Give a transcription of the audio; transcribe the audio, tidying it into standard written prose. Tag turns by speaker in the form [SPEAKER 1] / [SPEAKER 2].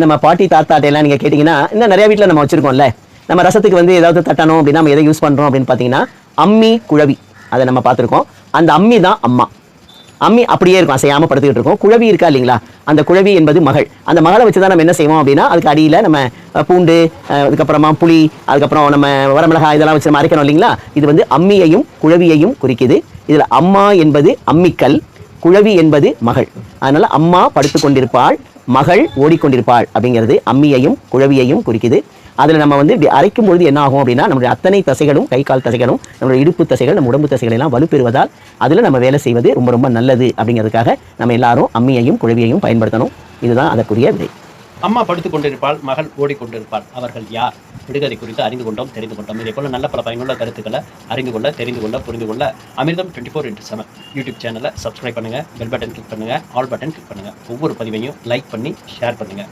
[SPEAKER 1] நம்ம பாட்டி தாத்தாட்ட எல்லாம் நீங்க கேட்டீங்கன்னா இன்னும் நிறைய வீட்டில் நம்ம வச்சிருக்கோம்ல. நம்ம ரசத்துக்கு வந்து ஏதாவது தட்டணும் அப்படின்னா நம்ம எதை யூஸ் பண்றோம் அப்படின்னு பார்த்தீங்கன்னா அம்மி குழவி அதை நம்ம பார்த்துருக்கோம். அந்த அம்மி தான் அம்மா. அம்மி அப்படியே இருக்கும், அசையாம படுத்துக்கிட்டு இருக்கும். குழவி இருக்கா இல்லைங்களா, அந்த குழவி என்பது மகள். அந்த மகளை வச்சு தான் நம்ம என்ன செய்வோம் அப்படின்னா அதுக்கு அடியில் நம்ம பூண்டு, அதுக்கப்புறமா புளி, அதுக்கப்புறம் நம்ம வரமிளகாய் இதெல்லாம் வச்சு நம்ம அரைக்கணும் இல்லைங்களா. இது வந்து அம்மியையும் குழவியையும் குறிக்குது. இதில் அம்மா என்பது அம்மிக்கல், குழவி என்பது மகள். அதனால அம்மா படுத்து கொண்டிருப்பாள், மகள் ஓடிக்கொண்டிருப்பாள் அப்படிங்கிறது அம்மியையும் குழவியையும் குறிக்குது. அதில் நம்ம வந்து அரைக்கும் பொழுது என்ன ஆகும் அப்படின்னா நம்மளுடைய அத்தனை தசைகளும், கை கால் தசைகளும், நம்மளுடைய இடுப்பு தசைகள், நம்ம உடம்பு தசைகள் எல்லாம் வலுப்பெறுவதால் அதில் நம்ம வேலை செய்வது ரொம்ப ரொம்ப நல்லது அப்படிங்கிறதுக்காக நம்ம எல்லாரும் அம்மியையும் குழவியையும் பயன்படுத்தணும். இதுதான் அதற்குரிய விதை.
[SPEAKER 2] அம்மா படுத்துக் கொண்டிருப்பாள், மகள் ஓடிக்கொண்டிருப்பாள். அவர்கள் யார்? விடுகதை குறித்து அறிந்து கொண்டோம், தெரிந்து கொண்டோம். இதே போல நல்ல பல பயனுள்ள கருத்துக்களை அறிந்து கொள்ள, தெரிந்து கொள்ள, புரிந்து கொள்ள அமிர்தம் 24x7 யூடியூப் சேனலை சப்ஸ்கிரைப் பண்ணுங்க, பெல் பட்டன் கிளிக் பண்ணுங்க, ஆல் பட்டன் கிளிக் பண்ணுங்க. ஒவ்வொரு பதிவையும் லைக் பண்ணி ஷேர் பண்ணுங்க.